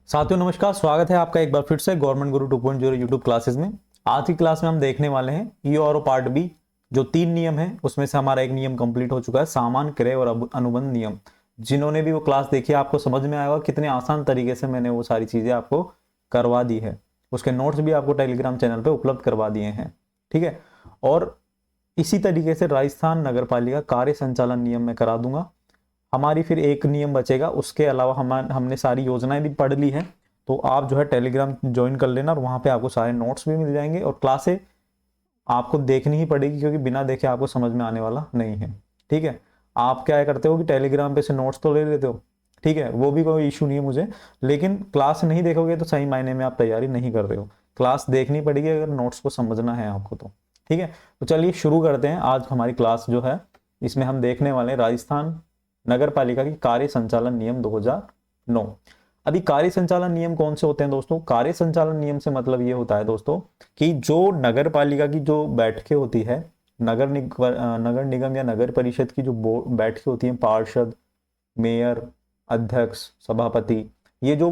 साथियों नमस्कार, स्वागत है आपका एक बार फिर से गवर्नमेंट गुरु 2.0 यूट्यूब क्लासेस में। आज की क्लास में हम देखने वाले हैं ई और पार्ट बी। जो 3 नियम है उसमें से हमारा एक नियम कंप्लीट हो चुका है, सामान्य क्रय और अनुबंध नियम। जिन्होंने भी वो क्लास देखी है आपको समझ में आएगा कितने आसान तरीके से मैंने वो सारी चीजें आपको करवा दी है। उसके नोट्स भी आपको टेलीग्राम चैनल पर उपलब्ध करवा दिए हैं। ठीक है, और इसी तरीके से राजस्थान नगर पालिका कार्य संचालन नियम में करा दूंगा। हमारी फिर एक नियम बचेगा, उसके अलावा हमने सारी योजनाएं भी पढ़ ली है। तो आप जो है टेलीग्राम ज्वाइन कर लेना और वहां पे आपको सारे नोट्स भी मिल जाएंगे और क्लासें आपको देखनी ही पड़ेगी, क्योंकि बिना देखे आपको समझ में आने वाला नहीं है। ठीक है, आप क्या करते हो कि टेलीग्राम पे से नोट्स तो ले लेते हो, ठीक है, वो भी कोई इशू नहीं है मुझे, लेकिन क्लास नहीं देखोगे तो सही मायने में आप तैयारी नहीं कर रहे हो। क्लास देखनी पड़ेगी अगर नोट्स को समझना है आपको तो। ठीक है, तो चलिए शुरू करते हैं। आज हमारी क्लास जो है इसमें हम देखने वाले हैं राजस्थान नगर पालिका की कार्य संचालन नियम 2009। अभी कार्य संचालन नियम कौन से होते हैं दोस्तों? कार्य संचालन नियम से मतलब ये होता है दोस्तों कि जो नगर पालिका की जो बैठकें होती है, नगर निगम या नगर परिषद की जो बैठकें होती हैं, पार्षद, मेयर, अध्यक्ष, सभापति, ये जो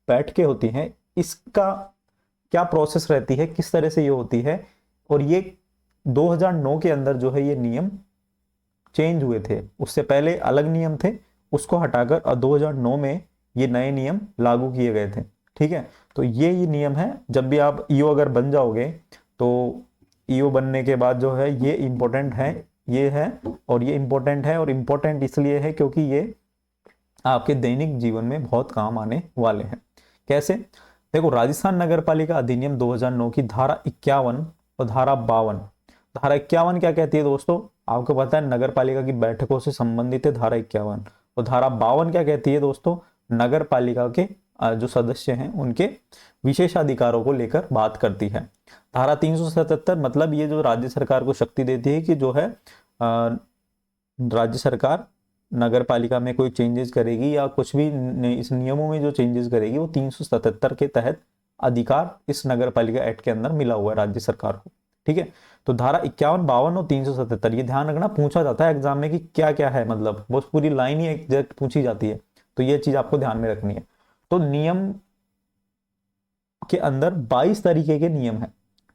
बैठकें होती हैं, इसका क्या प्रोसेस रहती है, किस तरह से ये होती है, और ये 2009 के अंदर जो है ये नियम चेंज हुए थे। उससे पहले अलग नियम थे, उसको हटाकर 2009 में ये नए नियम लागू किए गए थे। ठीक है, तो ये नियम है। जब भी आप ईओ अगर बन जाओगे तो ईओ बनने के बाद जो है ये इंपॉर्टेंट है, ये है, और ये इंपॉर्टेंट है, और इंपॉर्टेंट इसलिए है क्योंकि ये आपके दैनिक जीवन में बहुत काम आने वाले हैं। कैसे? देखो, राजस्थान नगर पालिका अधिनियम 2009 की धारा 51 और धारा 52। धारा 51 क्या कहती है दोस्तों? आपको पता है, नगर पालिका की बैठकों से संबंधित है धारा 51। और धारा 52 क्या कहती है दोस्तों? नगर पालिका के जो सदस्य हैं उनके विशेषाधिकारों को लेकर बात करती है। धारा 377 मतलब ये जो राज्य सरकार को शक्ति देती है कि जो है राज्य सरकार नगर पालिका में कोई चेंजेस करेगी या कुछ भी इस नियमों में जो चेंजेस करेगी, वो 377 के तहत अधिकार इस नगर पालिका एक्ट के अंदर मिला हुआ है राज्य सरकार को। ठीक है, तो धारा 51, 52 और 377 ये ध्यान रखना, पूछा जाता है एग्जाम में कि क्या क्या है, मतलब वो पूरी लाइन ही एग्जैक्ट पूछी जाती है, तो ये चीज आपको ध्यान में रखनी है। तो नियम के अंदर 22 तरीके के नियम है।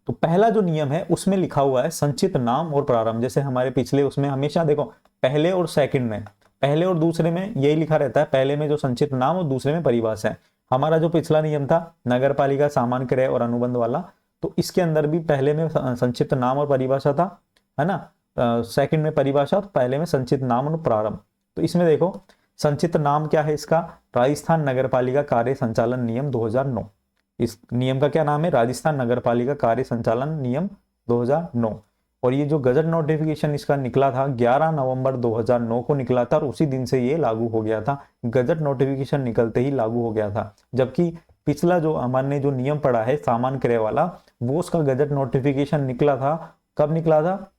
तो पहला जो नियम है उसमें लिखा हुआ है संचित नाम और प्रारंभ। जैसे हमारे पिछले उसमें हमेशा देखो, पहले और सेकंड में, पहले और दूसरे में यही लिखा रहता है, पहले में जो संचित नाम और दूसरे में परिभाषा है। हमारा जो पिछला नियम था नगर पालिका सामान्य क्रय और अनुबंध वाला, तो इसके अंदर भी पहले में संक्षिप्त नाम और परिभाषा था, है ना, सेकंड में परिभाषा, और पहले में संक्षिप्त नाम और प्रारंभ। तो इसमें देखो, संक्षिप्त नाम क्या है इसका? राजस्थान नगर पालिका कार्य संचालन नियम 2009। इस नियम का क्या नाम है? राजस्थान नगर पालिका कार्य संचालन नियम 2009। और ये जो गजट नोटिफिकेशन इसका निकला था 11 नवंबर 2009 को निकला था, और उसी दिन से ये लागू हो गया था। गजट नोटिफिकेशन निकलते ही लागू हो गया था। जबकि पिछला जो हमारे जो नियम पड़ा है सामान्य क्रय वाला, वो उसका गजट नोटिफिकेशन निकला था, कब निकला था,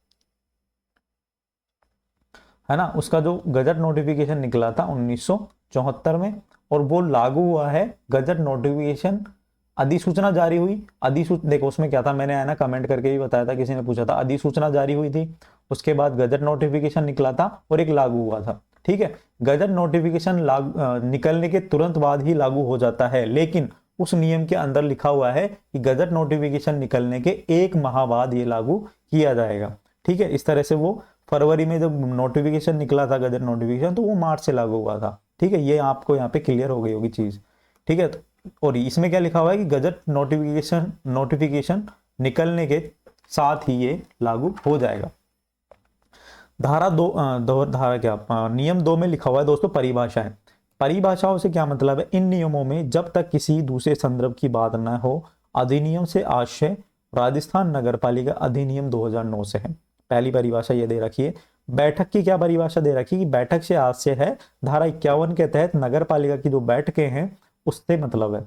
है ना, उसका जो गजट नोटिफिकेशन निकला था 1974 में, और वो लागू हुआ है गजट नोटिफिकेशन, अधिसूचना जारी हुई। देखो उसमें क्या था, मैंने है ना कमेंट करके भी बताया था, किसी ने पूछा था, अधिसूचना जारी हुई थी, उसके बाद गजट नोटिफिकेशन निकला था और एक लागू हुआ था। ठीक है, गजट नोटिफिकेशन निकलने के तुरंत बाद ही लागू हो जाता है, लेकिन उस नियम के अंदर लिखा हुआ है कि गजट नोटिफिकेशन निकलने के 1 माह बाद ये लागू किया जाएगा। ठीक है, इस तरह से वो फरवरी में जब नोटिफिकेशन निकला था गजट नोटिफिकेशन, तो वो मार्च से लागू हुआ था। ठीक है, ये आपको यहाँ पे क्लियर हो गई होगी चीज। ठीक है, और इसमें क्या लिखा हुआ है कि गजट नोटिफिकेशन निकलने के साथ ही ये लागू हो जाएगा। धारा धारा क्या, नियम 2 में लिखा हुआ है दोस्तों परिभाषा है। परिभाषाओं से क्या मतलब है? इन नियमों में जब तक किसी दूसरे संदर्भ की बात न हो, अधिनियम से आशय राजस्थान नगर पालिका अधिनियम 2009 से है। पहली परिभाषा ये दे रखी है। बैठक की क्या परिभाषा दे रखी है कि बैठक से आशय है धारा 51 के तहत नगर पालिका की जो बैठकें हैं उससे मतलब है।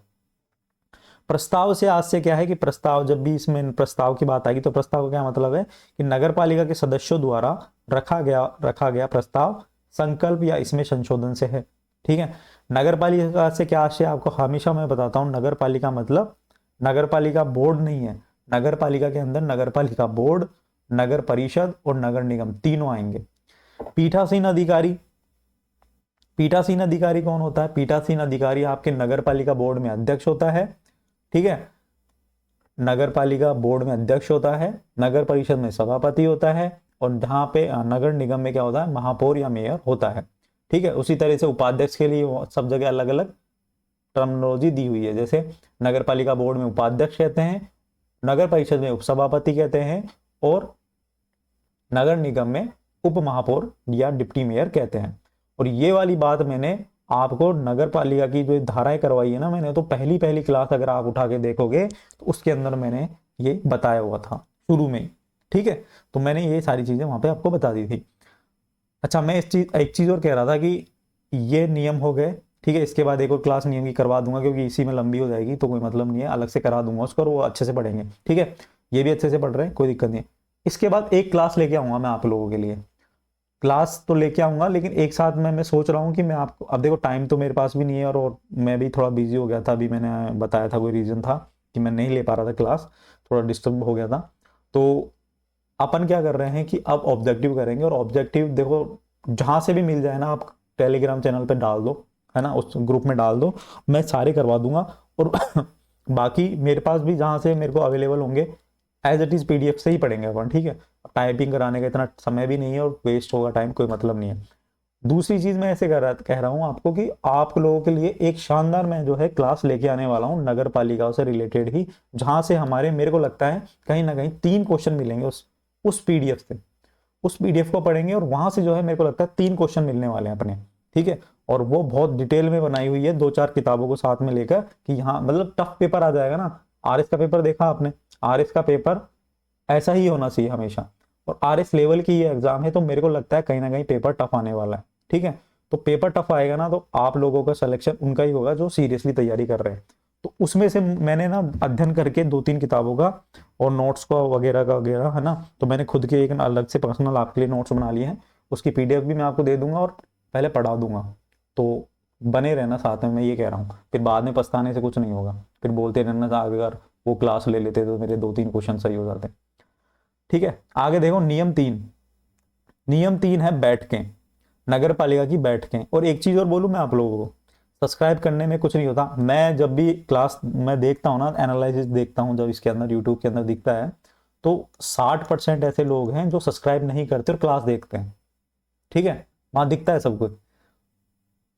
प्रस्ताव से आशय क्या है कि प्रस्ताव, जब भी इसमें प्रस्ताव की बात आएगी तो प्रस्ताव का क्या मतलब है कि नगर पालिका के सदस्यों द्वारा रखा गया प्रस्ताव संकल्प या इसमें संशोधन से है। ठीक है, नगर पालिका से क्या आशय, आपको हमेशा मैं बताता हूं, नगर पालिका मतलब नगर पालिका बोर्ड नहीं है। नगर पालिका के अंदर नगर पालिका बोर्ड, नगर परिषद और नगर निगम तीनों आएंगे। पीठासीन अधिकारी, पीठासीन अधिकारी कौन होता है? पीठासीन अधिकारी आपके नगर पालिका बोर्ड में अध्यक्ष होता है, ठीक है, नगर पालिका बोर्ड में अध्यक्ष होता है, नगर परिषद में सभापति होता है, और जहाँ पे नगर निगम में क्या होता है, महापौर या मेयर होता है, ठीक है। उसी तरह से उपाध्यक्ष के लिए सब जगह अलग अलग टर्मिनोलॉजी दी हुई है, जैसे नगर पालिका बोर्ड में उपाध्यक्ष कहते हैं, नगर परिषद में उपसभापति कहते हैं, और नगर निगम में उप महापौर या डिप्टी मेयर कहते हैं। और ये वाली बात मैंने आपको नगर पालिका की जो धाराएं करवाई है ना मैंने, तो पहली क्लास अगर आप उठा के देखोगे तो उसके अंदर मैंने ये बताया हुआ था शुरू में, ठीक है। तो मैंने ये सारी चीजें वहां पे आपको बता दी थी। अच्छा, मैं एक चीज और कह रहा था कि ये नियम हो गए, ठीक है। इसके बाद एक और क्लास नियम की करवा दूंगा, क्योंकि इसी में लंबी हो जाएगी तो कोई मतलब नहीं है, अलग से करा दूंगा उसको, वो अच्छे से पढ़ेंगे, ठीक है। ये भी अच्छे से पढ़ रहे हैं, कोई दिक्कत नहीं है। इसके बाद एक क्लास लेके आऊंगा मैं आप लोगों के लिए, क्लास तो लेके आऊंगा, लेकिन एक साथ में मैं सोच रहा हूँ कि मैं आपको, अब देखो टाइम तो मेरे पास भी नहीं है, और मैं भी थोड़ा बिजी हो गया था, अभी मैंने बताया था कोई रीजन था कि मैं नहीं ले पा रहा था क्लास, थोड़ा डिस्टर्ब हो गया था। तो अपन क्या कर रहे हैं कि अब ऑब्जेक्टिव करेंगे, और ऑब्जेक्टिव देखो जहां से भी मिल जाए ना, आप टेलीग्राम चैनल पे डाल दो, है ना, उस ग्रुप में डाल दो, मैं सारे करवा दूंगा। और बाकी मेरे पास भी जहां से मेरे को अवेलेबल होंगे एज इट इज पीडीएफ से ही पढ़ेंगे अपन, ठीक है। टाइपिंग कराने का इतना समय भी नहीं है और वेस्ट होगा टाइम, कोई मतलब नहीं है। दूसरी चीज मैं ऐसे कह रहा हूँ आपको कि आप लोगों के लिए एक शानदार मैं जो है क्लास लेके आने वाला हूँ नगर पालिकाओं से रिलेटेड ही, जहां से हमारे मेरे को लगता है कहीं ना कहीं 3 क्वेश्चन मिलेंगे उस पीडीएफ से। उस पीडीएफ को पढ़ेंगे और वहां से जो है मेरे को लगता है 3 क्वेश्चन मिलने वाले हैं अपने, ठीक है। और वो बहुत डिटेल में बनाई हुई है 2-4 किताबों को साथ में लेकर, कि यहाँ मतलब टफ पेपर आ जाएगा ना। आरएस का पेपर देखा आपने, आरएस का पेपर ऐसा ही होना चाहिए हमेशा, और आरएस लेवल की ये एग्जाम है, तो मेरे को लगता है कहीं ना कहीं पेपर टफ आने वाला है, ठीक है। तो पेपर टफ आएगा ना, तो आप लोगों का सिलेक्शन उनका ही होगा जो सीरियसली तैयारी कर रहे हैं। तो उसमें से मैंने ना अध्ययन करके 2-3 किताबों का और नोट्स का वगैरह है ना, तो मैंने खुद के एक अलग से पर्सनल आपके लिए नोट्स बना लिए हैं, उसकी पीडीएफ भी मैं आपको दे दूंगा और पहले पढ़ा दूंगा। तो बने रहना साथ में, मैं ये कह रहा हूँ, फिर बाद में पछताने से कुछ नहीं होगा, फिर बोलते रहना था अगर वो क्लास ले लेते तो मेरे 2-3 क्वेश्चन सही हो जाते, ठीक है। आगे देखो नियम 3, नियम 3 है बैठकें, नगर पालिका की बैठकें। और एक चीज और बोलूं मैं आप लोगों को, सब्सक्राइब करने में कुछ नहीं होता। मैं जब भी क्लास मैं देखता हूँ ना, एनालिसिस देखता हूँ जब इसके अंदर यूट्यूब के अंदर दिखता है, तो 60% ऐसे लोग हैं जो सब्सक्राइब नहीं करते और क्लास देखते हैं, ठीक है, वहां दिखता है सब कुछ।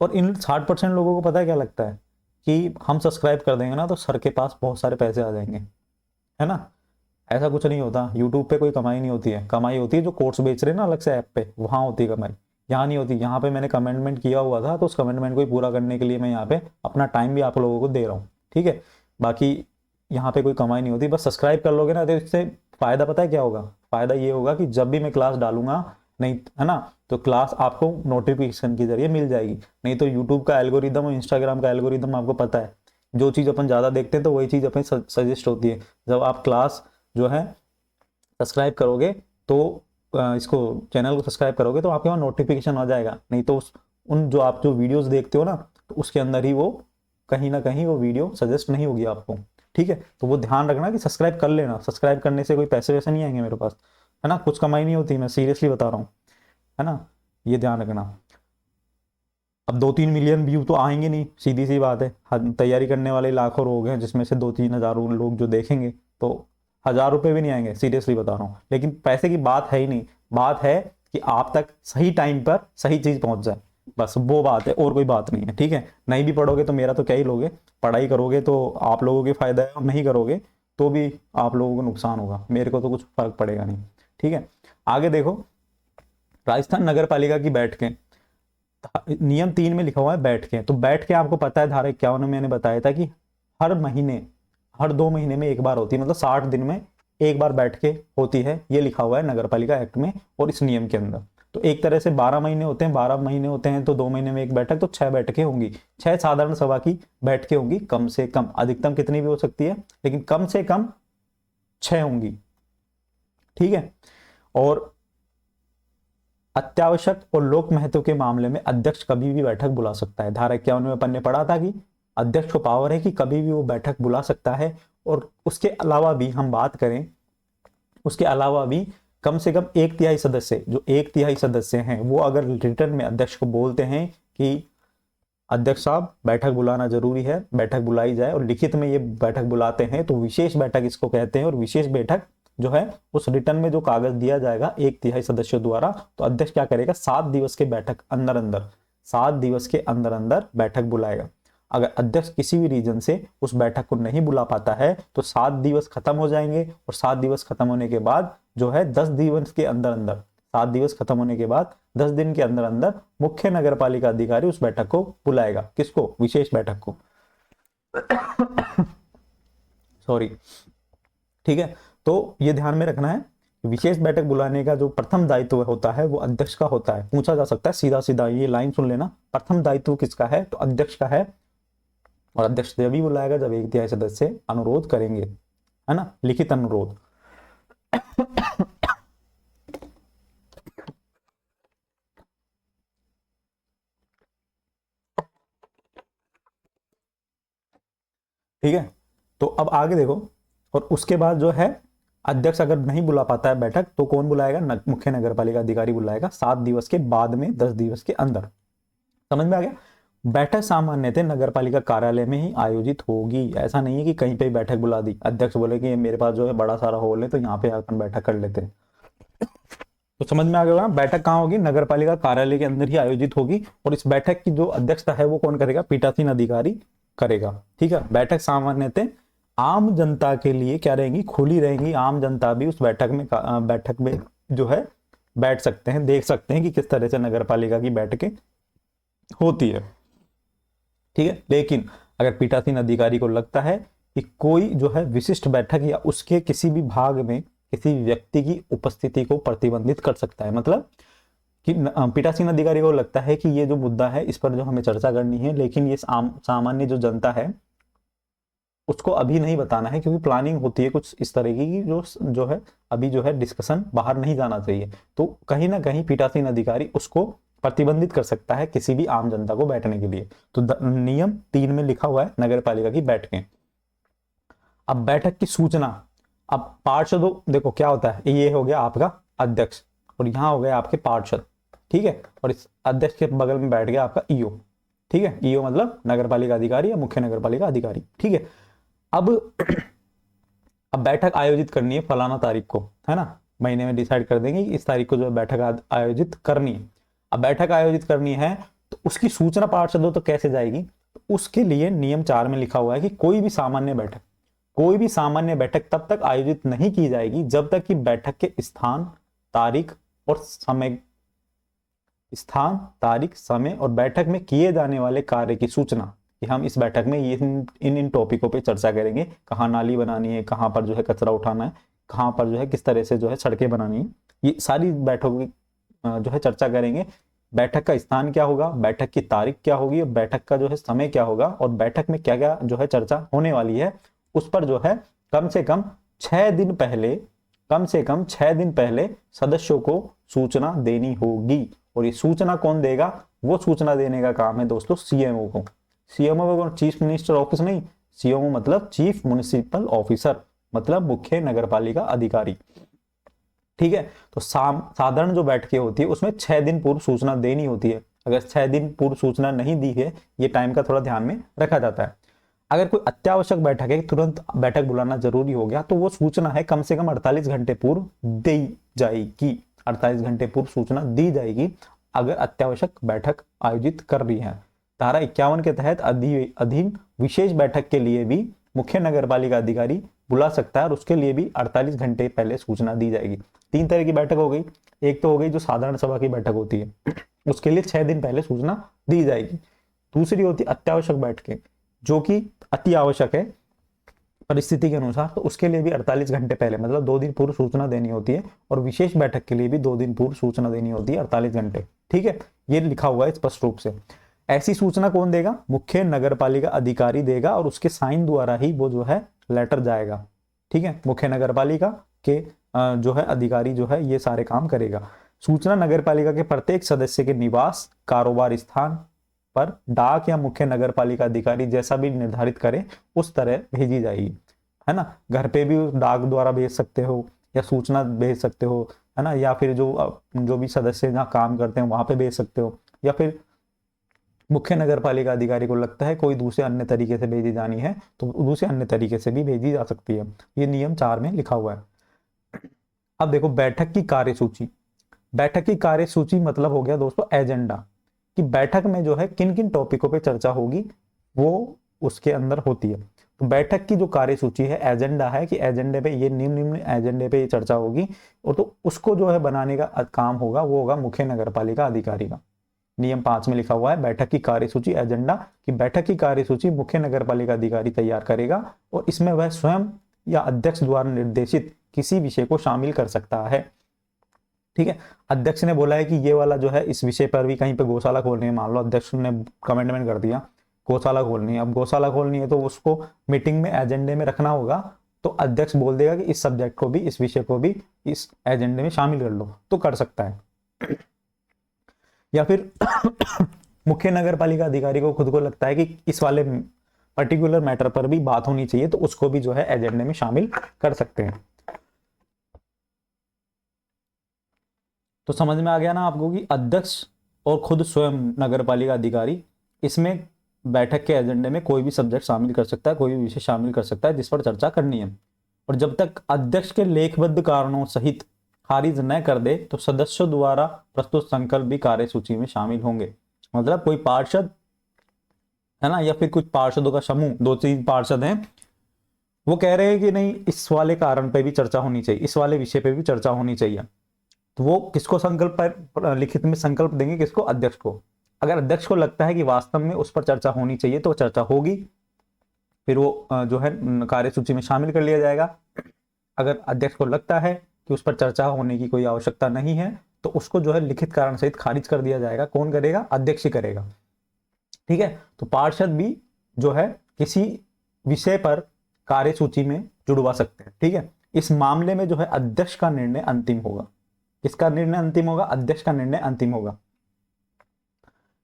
और इन 60% लोगों को पता है क्या लगता है कि हम सब्सक्राइब कर देंगे ना तो सर के पास बहुत सारे पैसे आ जाएंगे, है ना। ऐसा कुछ नहीं होता, यूट्यूब पे कोई कमाई नहीं होती है, कमाई होती है जो कोर्स बेच रहे हैं ना अलग से ऐप पे, वहां होती है कमाई, यहाँ नहीं होती। यहाँ पे मैंने कमेंटमेंट किया हुआ था, तो उस कमेंटमेंट को ही पूरा करने के लिए मैं यहाँ पे अपना टाइम भी आप लोगों को दे रहा हूँ, ठीक है। बाकी यहाँ पे कोई कमाई नहीं होती, बस सब्सक्राइब कर लोगे ना तो इससे फायदा पता है क्या होगा, फायदा ये होगा कि जब भी मैं क्लास डालूंगा, नहीं है ना, तो क्लास आपको नोटिफिकेशन के जरिए मिल जाएगी। नहीं तो यूट्यूब का एल्गोरिदम और इंस्टाग्राम का एल्गोरिदम आपको पता है, जो चीज़ अपन ज़्यादा देखते हैं तो वही चीज़ अपन सजेस्ट होती है। जब आप क्लास जो है सब्सक्राइब करोगे तो इसको चैनल को सब्सक्राइब करोगे तो आपके वहाँ नोटिफिकेशन आ जाएगा। नहीं तो उन जो आप जो वीडियोस देखते हो ना, तो उसके अंदर ही वो कहीं ना कहीं वो वीडियो सजेस्ट नहीं होगी आपको, ठीक है। तो वो ध्यान रखना कि सब्सक्राइब कर लेना, सब्सक्राइब करने से कोई पैसे वैसे नहीं आएंगे मेरे पास, है ना, कुछ कमाई नहीं होती, मैं सीरियसली बता रहा हूँ, है ना, ये ध्यान रखना। अब 2-3 मिलियन व्यू तो आएंगे नहीं, सीधी सी बात है, तैयारी करने वाले लाखों लोग हैं, जिसमें से 2-3 हजार लोग जो देखेंगे, तो 1000 रुपये भी नहीं आएंगे, सीरियसली बता रहा हूँ। लेकिन पैसे की बात है ही नहीं, बात है कि आप तक सही टाइम पर सही चीज पहुंच जाए, बस वो बात है, और कोई बात नहीं है, ठीक है। नहीं भी पढ़ोगे तो मेरा तो क्या ही लोगे, पढ़ाई करोगे तो आप लोगों के फायदा है, और नहीं करोगे तो भी आप लोगों को नुकसान होगा, मेरे को तो कुछ फर्क पड़ेगा नहीं, ठीक है। आगे देखो, राजस्थान नगर पालिका की बैठकें, नियम 3 में लिखा हुआ है बैठकें। तो बैठकें आपको पता है धारा 51 में मैंने बताया था कि हर महीने, हर 2 महीने में एक बार होती है, मतलब 60 दिन में एक बार बैठकें होती है, ये लिखा हुआ है नगर पालिका एक्ट में और इस नियम के अंदर। तो एक तरह से 12 महीने होते हैं, 12 महीने होते हैं तो 2 महीने में एक बैठक, तो 6 बैठकें होंगी, 6 साधारण सभा की बैठकें होंगी कम से कम, अधिकतम कितनी भी हो सकती है लेकिन कम से कम 6 होंगी, ठीक है। और अत्यावश्यक और लोक महत्व के मामले में अध्यक्ष कभी भी बैठक बुला सकता है। धारा 51 में अपन ने पढ़ा था कि अध्यक्ष को पावर है कि कभी भी वो बैठक बुला सकता है। और उसके अलावा भी हम बात करें, उसके अलावा भी कम से कम 1/3 सदस्य, जो 1/3 सदस्य हैं, वो अगर रिटर्न में अध्यक्ष को बोलते हैं कि अध्यक्ष साहब बैठक बुलाना जरूरी है, बैठक बुलाई जाए, और लिखित में ये बैठक बुलाते हैं तो विशेष बैठक इसको कहते हैं। और विशेष बैठक जो है उस रिटर्न में जो कागज दिया जाएगा 1/3 सदस्यों द्वारा, तो अध्यक्ष क्या करेगा, 7 दिवस के बैठक अंदर अंदर 7 दिवस के अंदर अंदर बैठक बुलाएगा। अगर अध्यक्ष किसी भी रीजन से उस बैठक को नहीं बुला पाता है तो 7 दिवस खत्म हो जाएंगे, और 7 दिवस खत्म होने के बाद जो है 10 दिवस के अंदर अंदर 7 दिवस खत्म होने के बाद 10 दिन के अंदर अंदर मुख्य नगर पालिका अधिकारी उस बैठक को बुलाएगा। किसको, विशेष बैठक को। सॉरी, ठीक है। तो ये ध्यान में रखना है, विशेष बैठक बुलाने का जो प्रथम दायित्व होता है वो अध्यक्ष का होता है। पूछा जा सकता है सीधा सीधा, ये लाइन सुन लेना, प्रथम दायित्व किसका है, तो अध्यक्ष का है। और अध्यक्ष तभी बुलाएगा जब 1/3 सदस्य अनुरोध करेंगे, है ना, लिखित अनुरोध। ठीक है, तो अब आगे देखो। और उसके बाद जो है अध्यक्ष अगर नहीं बुला पाता है बैठक तो कौन बुलाएगा, मुख्य नगर पालिका अधिकारी बुलाएगा 7 दिवस के बाद में 10 दिवस के अंदर। समझ में आ गया। बैठक सामान्यतः नगर पालिका कार्यालय में ही आयोजित होगी। ऐसा नहीं है कि कहीं पे बैठक बुला दी, अध्यक्ष बोले कि मेरे पास जो है बड़ा सारा हॉल है तो यहाँ पे आकर बैठक कर लेते हैं। तो समझ में आ गया, बैठक कहाँ होगी, नगर पालिका कार्यालय के अंदर ही आयोजित होगी। और इस बैठक की जो अध्यक्षता है वो कौन करेगा, पीठासीन अधिकारी करेगा। ठीक है, बैठक सामान्यतः आम जनता के लिए क्या रहेंगी, खुली रहेंगी। आम जनता भी उस बैठक में जो है बैठ सकते हैं, देख सकते हैं कि किस तरह से नगर पालिका की बैठकें होती है। ठीक है, लेकिन अगर पीठासीन अधिकारी को लगता है कि कोई जो है विशिष्ट बैठक या उसके किसी भी भाग में किसी व्यक्ति की उपस्थिति को प्रतिबंधित कर सकता है, मतलब कि पीठासीन अधिकारी को लगता है कि ये जो मुद्दा है इस पर जो हमें चर्चा करनी है, लेकिन ये सामान्य जो जनता है उसको अभी नहीं बताना है, क्योंकि प्लानिंग होती है कुछ इस तरह की जो है अभी जो है डिस्कशन बाहर नहीं जाना चाहिए, तो कहीं ना कहीं पीठासीन अधिकारी उसको प्रतिबंधित कर सकता है किसी भी आम जनता को बैठने के लिए। तो नियम 3 में लिखा हुआ है नगर पालिका की बैठकें। अब बैठक की सूचना, अब पार्षदों, देखो क्या होता है, ये हो गया आपका अध्यक्ष और यहाँ हो गया आपके पार्षद। ठीक है, और इस अध्यक्ष के बगल में बैठ गया आपका ईओ। ठीक है, ईओ मतलब नगर पालिका अधिकारी या मुख्य नगर पालिका अधिकारी। ठीक है, अब बैठक आयोजित करनी है फलाना तारीख को, है ना, महीने में डिसाइड कर देंगे कि इस तारीख को जो बैठक आयोजित करनी है। अब बैठक आयोजित करनी है तो उसकी सूचना पार्षदों तो कैसे जाएगी, तो उसके लिए नियम 4 में लिखा हुआ है कि कोई भी सामान्य बैठक तब तक आयोजित नहीं की जाएगी जब तक कि बैठक के स्थान, तारीख समय और बैठक में किए जाने वाले कार्य की सूचना, कि हम इस बैठक में ये इन टॉपिकों पे चर्चा करेंगे, कहाँ नाली बनानी है, कहाँ पर जो है कचरा उठाना है, कहाँ पर जो है किस तरह से जो है सड़कें बनानी है, ये सारी बैठकों की जो है चर्चा करेंगे। बैठक का स्थान क्या होगा, बैठक की तारीख क्या होगी, और बैठक का जो है समय क्या होगा, और बैठक में क्या क्या जो है चर्चा होने वाली है, उस पर जो है कम से कम 6 दिन पहले सदस्यों को सूचना देनी होगी। और ये सूचना कौन देगा, वो सूचना देने का काम है दोस्तों सीएमओ को। सीएमओ को चीफ मिनिस्टर ऑफिस नहीं, सीएमओ मतलब चीफ म्युनिसिपल ऑफिसर, मतलब मुख्य नगरपालिका अधिकारी। ठीक है, तो साधारण जो बैठकें होती है उसमें 6 दिन पूर्व सूचना देनी होती है। अगर 6 दिन पूर्व सूचना नहीं दी है, ये टाइम का थोड़ा ध्यान में रखा जाता है। अगर कोई अत्यावश्यक बैठक है, तुरंत बैठक बुलाना जरूरी हो गया, तो वो सूचना है कम से कम 48 घंटे पूर्व दी जाएगी। 48 घंटे पूर्व सूचना दी जाएगी अगर अत्यावश्यक बैठक आयोजित कर रही है। धारा 51 के तहत अधीन विशेष बैठक के लिए भी मुख्य नगरपालिका अधिकारी बुला सकता है, और उसके लिए भी 48 घंटे पहले सूचना दी जाएगी। 3 तरह की बैठक हो गई, एक तो हो गई जो साधारण सभा की बैठक होती है, उसके लिए 6 दिन पहले सूचना दी जाएगी। दूसरी होती है अत्यावश्यक बैठकें, जो कि अति आवश्यक है परिस्थिति के अनुसार, तो उसके लिए भी 48 घंटे पहले मतलब 2 दिन पूर्व सूचना देनी होती है। और विशेष बैठक के लिए भी 2 दिन पूर्व सूचना देनी होती है, 48 घंटे। ठीक है, ये लिखा हुआ है स्पष्ट रूप से। ऐसी सूचना कौन देगा, मुख्य नगरपालिका अधिकारी देगा, और उसके साइन द्वारा ही वो जो है लेटर जाएगा। ठीक है, मुख्य नगरपालिका के जो है अधिकारी जो है ये सारे काम करेगा। सूचना नगरपालिका के प्रत्येक सदस्य के निवास, कारोबार स्थान पर डाक या मुख्य नगरपालिका अधिकारी जैसा भी निर्धारित करे उस तरह भेजी जाएगी, है ना। घर पे भी डाक द्वारा भेज सकते हो या सूचना भेज सकते हो, है ना, या फिर जो भी सदस्य जहाँ काम करते हैं वहां पे भेज सकते हो, या फिर मुख्य नगर पालिका अधिकारी को लगता है कोई दूसरे अन्य तरीके से भेजी जानी है तो दूसरे अन्य तरीके से भी भेजी जा सकती है। ये नियम 4 में लिखा हुआ है। अब देखो बैठक की कार्यसूची। बैठक की कार्यसूची मतलब हो गया दोस्तों एजेंडा, कि बैठक में जो है किन किन टॉपिकों पे चर्चा होगी वो उसके अंदर होती है। तो बैठक की जो कार्यसूची है एजेंडा है, कि एजेंडे पे ये निम्न निम्न एजेंडे पे ये चर्चा होगी, और तो उसको जो है बनाने का काम होगा वो होगा मुख्य नगर पालिका अधिकारी का। नियम 5 में लिखा हुआ है बैठक की कार्यसूची एजेंडा, कि बैठक की कार्यसूची मुख्य नगर पालिका अधिकारी तैयार करेगा और इसमें वह स्वयं या अध्यक्ष द्वारा निर्देशित किसी विषय को शामिल कर सकता है। ठीक है, अध्यक्ष ने बोला है कि ये वाला जो है इस विषय पर भी कहीं पे गौशाला खोलनी है, मान लो अध्यक्ष ने कमेंटमेंट कर दिया गौशाला खोलनी है, अब गौशाला खोलनी है तो उसको मीटिंग में एजेंडे में रखना होगा, तो अध्यक्ष बोल देगा कि इस सब्जेक्ट को भी, इस विषय को भी इस एजेंडे में शामिल कर लो, तो कर सकता है। या फिर मुख्य नगर पालिका अधिकारी को खुद को लगता है कि इस वाले पर्टिकुलर मैटर पर भी बात होनी चाहिए, तो उसको भी जो है एजेंडे में शामिल कर सकते हैं। तो समझ में आ गया ना आपको कि अध्यक्ष और खुद स्वयं नगर पालिका अधिकारी इसमें बैठक के एजेंडे में कोई भी सब्जेक्ट शामिल कर सकता है, कोई भी विषय शामिल कर सकता है जिस पर चर्चा करनी है। और जब तक अध्यक्ष के लेखबद्ध कारणों सहित खारिज न कर दे तो सदस्यों द्वारा प्रस्तुत संकल्प भी कार्यसूची में शामिल होंगे। मतलब कोई पार्षद है ना, या फिर कुछ पार्षदों का समूह, 2-3 पार्षद हैं, वो कह रहे हैं कि नहीं इस वाले कारण पे भी चर्चा होनी चाहिए, इस वाले विषय पे भी चर्चा होनी चाहिए, तो वो किसको संकल्प पर लिखित में संकल्प देंगे, किसको, अध्यक्ष को। अगर अध्यक्ष को लगता है कि वास्तव में उस पर चर्चा होनी चाहिए तो चर्चा होगी, फिर वो जो है कार्यसूची में शामिल कर लिया जाएगा। अगर अध्यक्ष को लगता है कि उस पर चर्चा होने की कोई आवश्यकता नहीं है तो उसको जो है लिखित कारण सहित खारिज कर दिया जाएगा। कौन करेगा, अध्यक्ष ही करेगा। ठीक है, तो पार्षद भी जो है किसी विषय पर कार्यसूची में जुड़वा सकते हैं। ठीक है, इस मामले में जो है अध्यक्ष का निर्णय अंतिम होगा। किसका निर्णय अंतिम होगा, अध्यक्ष का निर्णय अंतिम होगा।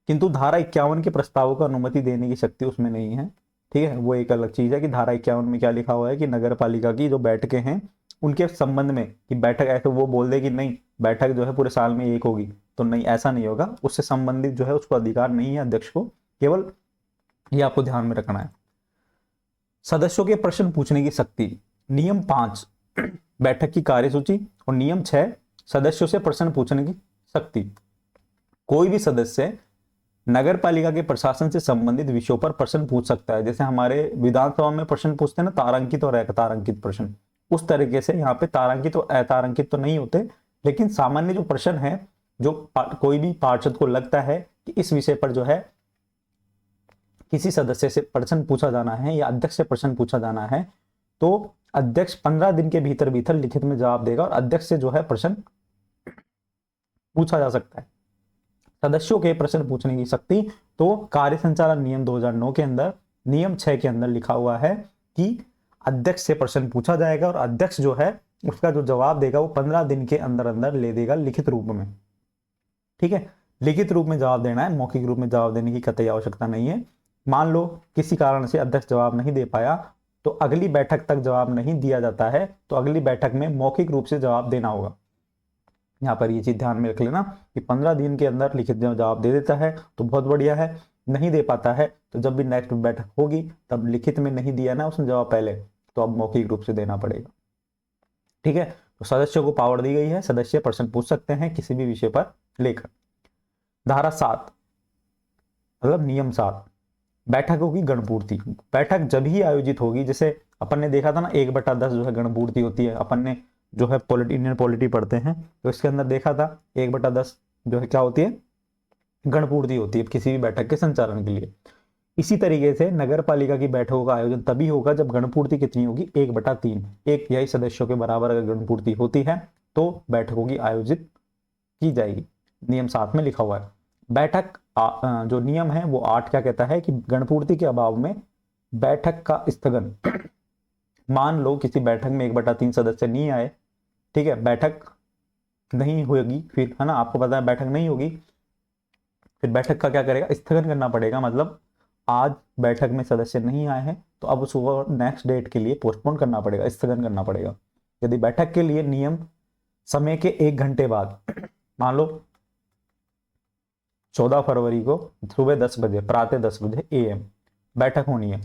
किंतु धारा 51 के प्रस्तावों को अनुमति देने की शक्ति उसमें नहीं है। ठीक है, वो एक अलग चीज है कि धारा 51 में क्या लिखा हुआ है कि नगर पालिका की जो बैठकें हैं उनके संबंध में कि बैठक ऐसे वो बोल दे कि नहीं बैठक जो है पूरे साल में एक होगी, तो नहीं, ऐसा नहीं होगा। उससे संबंधित जो है उसको अधिकार नहीं है अध्यक्ष को, केवल ये आपको ध्यान में रखना है। सदस्यों के प्रश्न पूछने की शक्ति, नियम 5 बैठक की कार्यसूची और नियम 6 सदस्यों से प्रश्न पूछने की शक्ति। कोई भी सदस्य नगर पालिका के प्रशासन से संबंधित विषयों पर प्रश्न पूछ सकता है। जैसे हमारे विधानसभा में प्रश्न पूछते हैं ना, तारांकित और अतारांकित प्रश्न, उस तरीके से यहाँ पे तारांकित और अतारांकित तो नहीं होते, लेकिन सामान्य जो प्रश्न है, जो कोई भी पार्षद को लगता है कि इस विषय पर जो है किसी सदस्य से प्रश्न पूछा जाना है या अध्यक्ष से प्रश्न पूछा जाना है, तो अध्यक्ष 15 दिन के भीतर भीतर लिखित में जवाब देगा और अध्यक्ष से जो है प्रश्न पूछा जा सकता है। सदस्यों के प्रश्न पूछने की शक्ति तो कार्य संचालन नियम 2009 के अंदर नियम 6 के अंदर लिखा हुआ है कि अध्यक्ष से प्रश्न पूछा जाएगा और अध्यक्ष जो है उसका जो जवाब देगा वो 15 दिन के अंदर अंदर ले देगा लिखित रूप में। ठीक है, लिखित रूप में जवाब देना है, मौखिक रूप में जवाब देने की कतई आवश्यकता नहीं है। मान लो किसी कारण से अध्यक्ष जवाब नहीं दे पाया तो अगली बैठक तक जवाब नहीं दिया जाता है, तो अगली बैठक में मौखिक रूप से जवाब देना होगा। यहाँ पर ये चीज ध्यान में रख लेना कि 15 दिन के अंदर लिखित जवाब दे देता है तो बहुत बढ़िया है, नहीं दे पाता है तो जब भी नेक्स्ट बैठक होगी तब लिखित में नहीं दिया ना उसने जवाब पहले, तो अब मौखिक रूप से देना पड़ेगा। ठीक है, तो सदस्यों को पावर दी गई है, सदस्य प्रश्न पूछ सकते हैं किसी भी विषय पर लेकर। धारा 7 मतलब नियम 7 बैठकों की गणपूर्ति। बैठक जब ही आयोजित होगी, जैसे अपन ने देखा था ना 1/10 जो है गणपूर्ति होती है, अपन ने जो है इंडियन पॉलिटी पढ़ते हैं तो इसके अंदर देखा था 1/10 जो है क्या होती है, गणपूर्ति होती है किसी भी बैठक के संचालन के लिए। इसी तरीके से नगर पालिका की बैठकों का आयोजन तभी होगा जब गणपूर्ति कितनी होगी, 1/3, 1/3 सदस्यों के बराबर अगर गणपूर्ति होती है तो बैठकों की आयोजित की जाएगी। नियम 7 में लिखा हुआ है। बैठक जो नियम है वो 8 क्या कहता है कि गणपूर्ति के अभाव में बैठक का स्थगन। मान लो किसी बैठक में 1/3 सदस्य नहीं आए, ठीक है, बैठक नहीं होगी, फिर है ना, आपको पता है बैठक नहीं होगी, फिर बैठक का क्या करेगा, स्थगन करना पड़ेगा। मतलब आज बैठक में सदस्य नहीं आए हैं तो अब उसको नेक्स्ट डेट के लिए पोस्टपोन करना पड़ेगा, स्थगन करना पड़ेगा। यदि बैठक के लिए नियम समय के 1 घंटे बाद मान लो 14 फरवरी को सुबह 10 बजे, प्रातः 10 बजे AM बैठक होनी है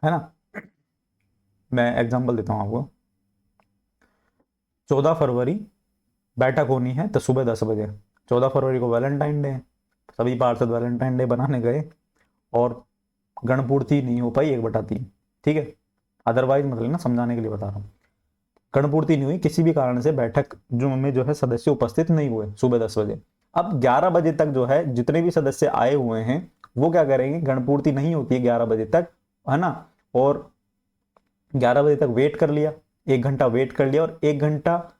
ना। मैं एग्जांपल देता हूं आपको। 14 फरवरी बैठक होनी है तो सुबह 10 बजे। 14 फरवरी को वैलेंटाइन डे है, सभी पार्षद वैलेंटाइन डे बनाने गए और गणपूर्ति नहीं हो पाई 1/3, ठीक है। अदरवाइज मतलब ना, समझाने के लिए बता रहा हूँ, गणपूर्ति नहीं हुई किसी भी कारण से, बैठक में जो है सदस्य उपस्थित नहीं हुए सुबह 10 बजे। अब 11 बजे तक जो है जितने भी सदस्य आए हुए हैं वो क्या करेंगे, गणपूर्ति नहीं होती है 11 बजे तक, है ना, और 11 बजे तक वेट कर लिया, 1 घंटा वेट कर लिया, और 1 घंटा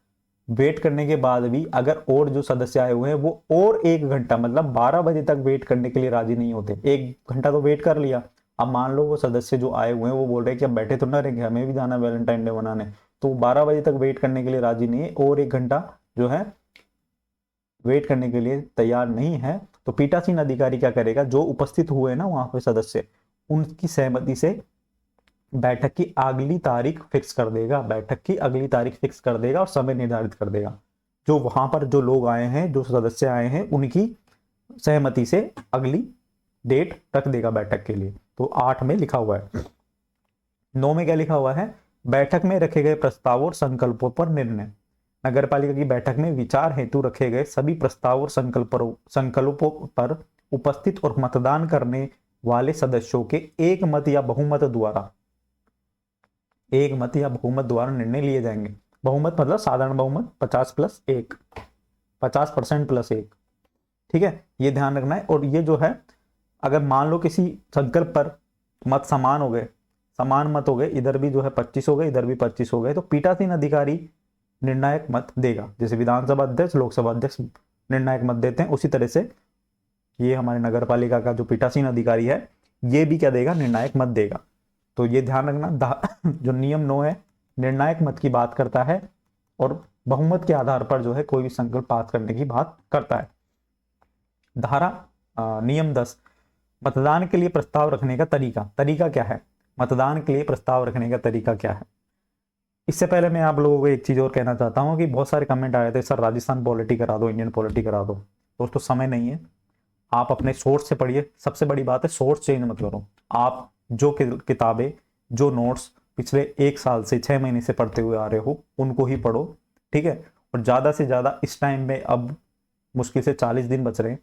वेट करने के बाद भी अगर और जो सदस्य आए हुए हैं वो और 1 घंटा मतलब 12 बजे तक वेट करने के लिए राजी नहीं होते। 1 घंटा तो वेट कर लिया, अब मान लो वो सदस्य जो आए हुए हैं वो बोल रहे हैं कि अब बैठे तो ना रहेंगे, हमें भी जाना है वैलेंटाइन डे मनाने, तो 12 बजे तक वेट करने के लिए राजी नहीं है और 1 घंटा जो है वेट करने के लिए तैयार नहीं है, तो पीठासीन अधिकारी क्या करेगा, जो उपस्थित हुए ना वहां पे सदस्य, उनकी सहमति से बैठक की अगली तारीख फिक्स कर देगा, बैठक की अगली तारीख फिक्स कर देगा और समय निर्धारित कर देगा। जो वहां पर जो लोग आए हैं, जो सदस्य आए हैं, उनकी सहमति से अगली डेट रख देगा बैठक के लिए। तो 8 में लिखा हुआ है। 9 में क्या लिखा हुआ है, बैठक में रखे गए प्रस्ताव और संकल्पों पर निर्णय। नगर पालिका की बैठक में विचार हेतु रखे गए सभी प्रस्ताव और संकल्पों पर उपस्थित और मतदान करने वाले सदस्यों के एक मत या बहुमत द्वारा निर्णय लिए जाएंगे। बहुमत मतलब साधारण बहुमत 50+1, 50% +1, ठीक है, ये ध्यान रखना है। और ये जो है, अगर मान लो किसी संकल्प पर मत समान हो गए, समान मत हो गए, इधर भी जो है 25 हो गए, इधर भी 25 हो गए, तो पीठासीन अधिकारी निर्णायक मत देगा। जैसे विधानसभा अध्यक्ष, लोकसभा अध्यक्ष निर्णायक मत देते हैं, उसी तरह से ये हमारे नगर पालिका का जो पीठासीन अधिकारी है ये भी क्या देगा, निर्णायक मत देगा। तो ये ध्यान रखना, जो नियम 9 है निर्णायक मत की बात करता है और बहुमत के आधार पर जो है कोई भी संकल्प पास करने की बात करता है। नियम 10, मतदान के लिए प्रस्ताव रखने का तरीका क्या है। मतदान के लिए प्रस्ताव रखने का तरीका क्या है। इससे पहले मैं आप लोगों को एक चीज और कहना चाहता हूं कि बहुत सारे कमेंट आए थे, सर राजस्थान पॉलिटी करा दो, इंडियन पॉलिटी करा दो। दोस्तों समय नहीं है, आप अपने सोर्स से पढ़िए। सबसे बड़ी बात है सोर्स चेंज मत करो। आप जो किताबें, जो नोट्स पिछले 1 साल से 6 महीने से पढ़ते हुए आ रहे हो उनको ही पढ़ो, ठीक है। और ज्यादा से ज्यादा इस टाइम में, अब मुश्किल से 40 दिन बच रहे हैं,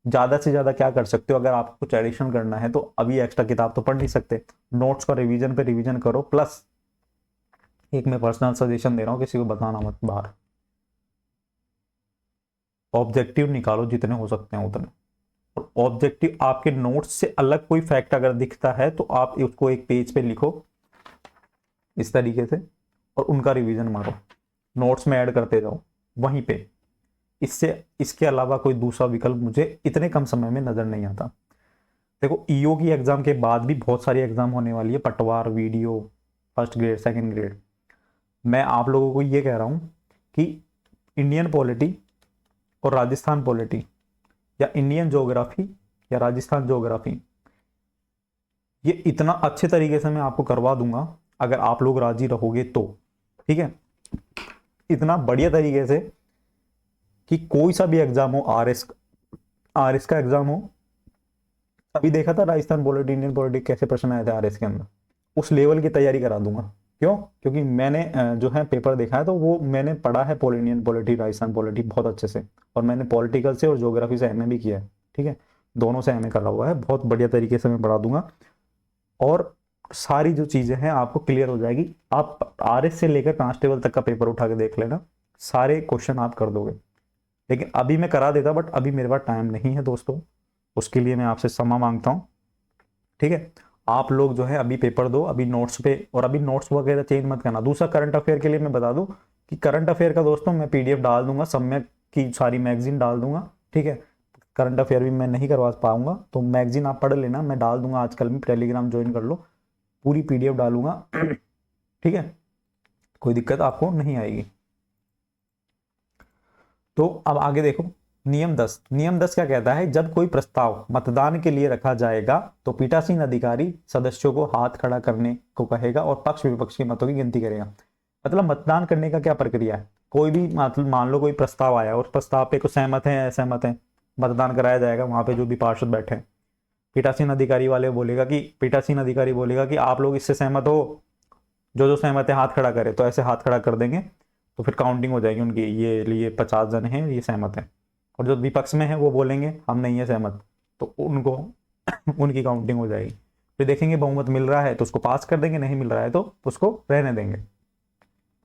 ज्यादा से ज्यादा क्या कर सकते हो, अगर आपको कुछ एडिशन करना है तो अभी एक्स्ट्रा किताब तो पढ़ नहीं सकते, नोट्स का रिवीजन पे रिवीजन करो। प्लस एक मैं पर्सनल सजेशन दे रहा हूं, किसी को बताना मत बाहर, ऑब्जेक्टिव निकालो जितने हो सकते हैं उतने। और ऑब्जेक्टिव आपके नोट्स से अलग कोई फैक्ट अगर दिखता है तो आप उसको एक पेज पे लिखो इस तरीके से और उनका रिवीजन मारो, नोट्स में ऐड करते जाओ वहीं पे। इसके अलावा कोई दूसरा विकल्प मुझे इतने कम समय में नजर नहीं आता। देखो ईओ की एग्जाम के बाद भी बहुत सारी एग्जाम होने वाली है, पटवार, video, first grade, second grade. मैं आप लोगों को ये कह रहा हूं कि इंडियन पॉलिटी और राजस्थान पॉलिटी या इंडियन ज्योग्राफी या राजस्थान ज्योग्राफी, ये इतना अच्छे तरीके से मैं आपको करवा दूंगा अगर आप लोग राजी रहोगे तो, ठीक है। इतना बढ़िया तरीके से कि कोई सा भी एग्जाम हो, आरएस का एग्जाम हो। अभी देखा था राजस्थान पॉलिटी, इंडियन पॉलिटी कैसे प्रश्न आए थे आरएस के अंदर, उस लेवल की तैयारी करा दूंगा। क्यों? क्योंकि मैंने जो है पेपर देखा है तो वो मैंने पढ़ा है इंडियन पॉलिटी, राजस्थान पॉलिटी बहुत अच्छे से, और मैंने पॉलिटिकल से और ज्योग्राफी से एमए भी किया है, ठीक है, दोनों से एमए करा हुआ है। बहुत बढ़िया तरीके से मैं पढ़ा दूंगा और सारी जो चीजें हैं आपको क्लियर हो जाएगी। आप आरएस से लेकर कांस्टेबल तक का पेपर उठा के देख लेना, सारे क्वेश्चन आप कर दोगे। लेकिन अभी मैं करा देता, बट अभी मेरे पास टाइम नहीं है दोस्तों, उसके लिए मैं आपसे क्षमा मांगता हूँ, ठीक है। आप लोग जो है अभी पेपर दो, अभी नोट्स पे, और अभी नोट्स वगैरह चेंज मत करना। दूसरा करंट अफेयर के लिए मैं बता दूं कि करंट अफेयर का दोस्तों मैं पीडीएफ डाल दूंगा, सम्यक की सारी मैगजीन डाल दूंगा, ठीक है। करंट अफेयर भी मैं नहीं करवा पाऊंगा तो मैगजीन आप पढ़ लेना, मैं डाल दूंगा आजकल में, टेलीग्राम ज्वाइन कर लो, पूरी पीडीएफ डालूंगा, ठीक है, कोई दिक्कत आपको नहीं आएगी। तो अब आगे देखो, नियम 10 क्या कहता है, जब कोई प्रस्ताव मतदान के लिए रखा जाएगा तो पीठासीन अधिकारी सदस्यों को हाथ खड़ा करने को कहेगा और पक्ष विपक्ष के मतों की गिनती करेगा। मतलब मतदान करने का क्या प्रक्रिया है, कोई भी मतलब मान लो कोई प्रस्ताव आया और प्रस्ताव पे कुछ सहमत है, असहमत है, मतदान कराया जाएगा वहां पे जो भी पार्षद बैठे हैं। पीठासीन अधिकारी पीठासीन अधिकारी बोलेगा कि आप लोग इससे सहमत हो, जो जो सहमत है हाथ खड़ा करे, तो ऐसे हाथ खड़ा कर देंगे, तो फिर काउंटिंग हो जाएगी उनकी, ये 50 जन हैं, ये सहमत हैं। और जो विपक्ष में है वो बोलेंगे हम नहीं है सहमत, तो उनको उनकी काउंटिंग हो जाएगी। फिर देखेंगे बहुमत मिल रहा है तो उसको पास कर देंगे, नहीं मिल रहा है तो उसको रहने देंगे।